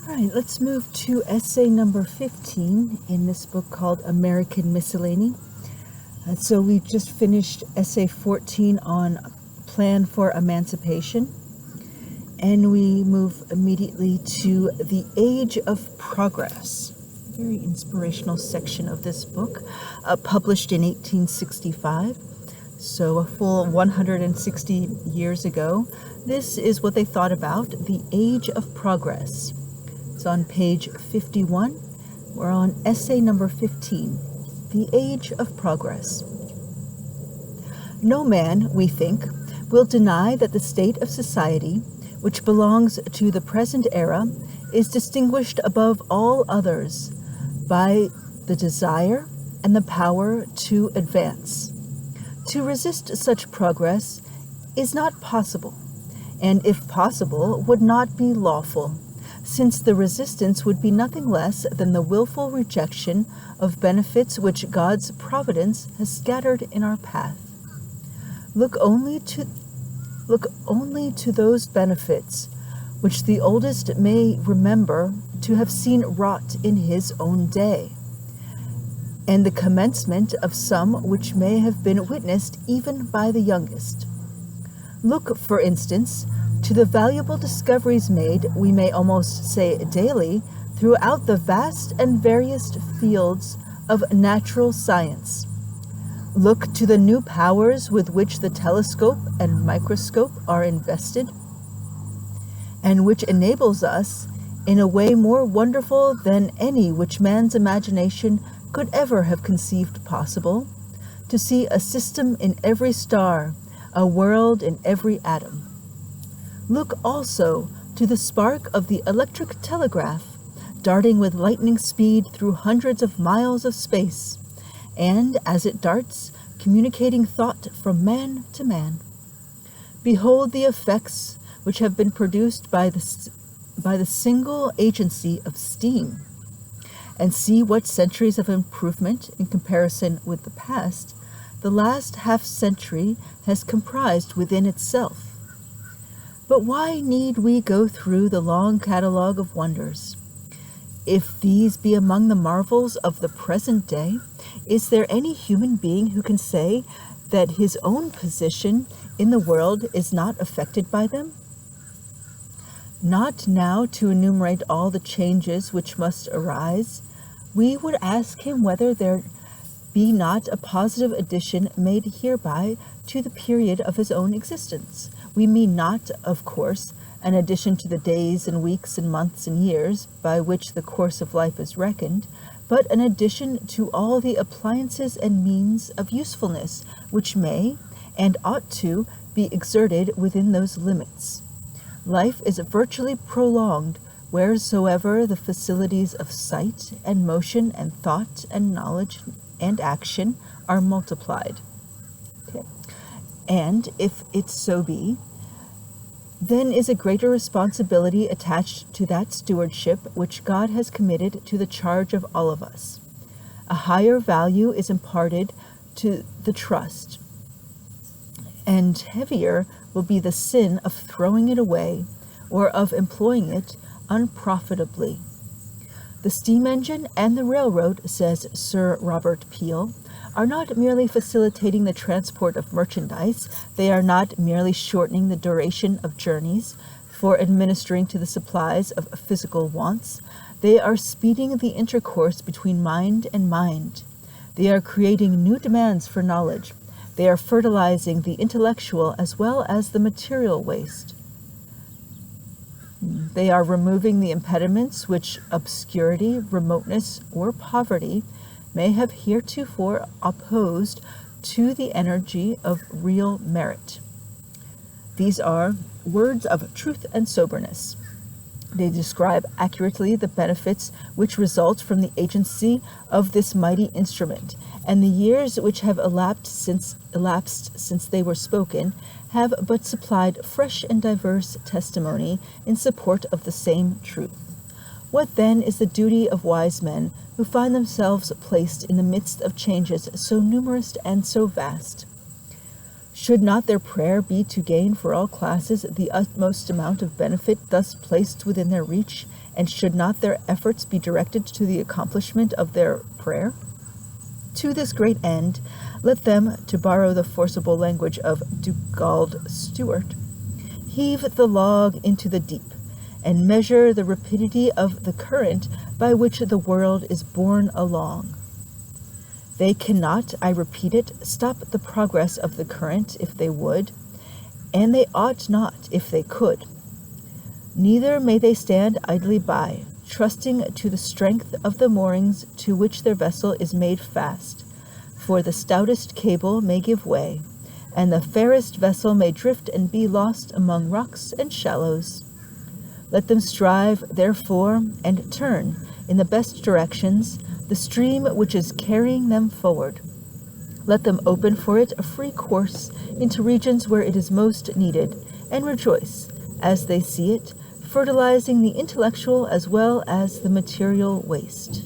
All right, let's move to essay number 15 in this book called American Miscellany. So we just finished essay 14 on Plan for Emancipation, and we move immediately to The Age of Progress. Very inspirational section of this book, published in 1865, so a full 160 years ago. This is what they thought about the Age of Progress. It's on page 51. We're on essay number 15, The Age of Progress. No man, we think, will deny that the state of society, which belongs to the present era, is distinguished above all others by the desire and the power to advance. To resist such progress is not possible, and if possible, would not be lawful, since the resistance would be nothing less than the willful rejection of benefits which God's providence has scattered in our path. Look only to those benefits which the oldest may remember to have seen wrought in his own day, and the commencement of some which may have been witnessed even by the youngest. Look, for instance, to the valuable discoveries made, we may almost say daily, throughout the vast and various fields of natural science. Look to the new powers with which the telescope and microscope are invested, and which enables us, in a way more wonderful than any which man's imagination could ever have conceived possible, to see a system in every star, a world in every atom. Look also to the spark of the electric telegraph, darting with lightning speed through hundreds of miles of space, and, as it darts, communicating thought from man to man. Behold the effects which have been produced by the single agency of steam, and see what centuries of improvement, in comparison with the past, the last half-century has comprised within itself. But why need we go through the long catalogue of wonders? If these be among the marvels of the present day, is there any human being who can say that his own position in the world is not affected by them? Not now to enumerate all the changes which must arise, we would ask him whether there be not a positive addition made hereby to the period of his own existence. We mean not, of course, an addition to the days and weeks and months and years by which the course of life is reckoned, but an addition to all the appliances and means of usefulness which may, and ought to, be exerted within those limits. Life is virtually prolonged wheresoever the facilities of sight and motion and thought and knowledge and action are multiplied. Okay. And if it so be, then is a greater responsibility attached to that stewardship which God has committed to the charge of all of us. A higher value is imparted to the trust, and heavier will be the sin of throwing it away or of employing it unprofitably. The steam engine and the railroad, says Sir Robert Peel, are not merely facilitating the transport of merchandise, they are not merely shortening the duration of journeys for administering to the supplies of physical wants, they are speeding the intercourse between mind and mind. They are creating new demands for knowledge. They are fertilizing the intellectual as well as the material waste. They are removing the impediments which obscurity, remoteness, or poverty may have heretofore opposed to the energy of real merit. These are words of truth and soberness. They describe accurately the benefits which result from the agency of this mighty instrument, and the years which have elapsed since they were spoken have but supplied fresh and diverse testimony in support of the same truth. What then is the duty of wise men who find themselves placed in the midst of changes so numerous and so vast? Should not their prayer be to gain for all classes the utmost amount of benefit thus placed within their reach, And should not their efforts be directed to the accomplishment of their prayer? To this great end, let them, to borrow the forcible language of Dugald Stewart, heave the log into the deep, and measure the rapidity of the current by which the world is borne along. They cannot, I repeat it, stop the progress of the current if they would, and they ought not if they could. Neither may they stand idly by, trusting to the strength of the moorings to which their vessel is made fast, for the stoutest cable may give way, and the fairest vessel may drift and be lost among rocks and shallows. Let them strive, therefore, and turn, in the best directions, the stream which is carrying them forward. Let them open for it a free course into regions where it is most needed, and rejoice, as they see it, fertilizing the intellectual as well as the material waste.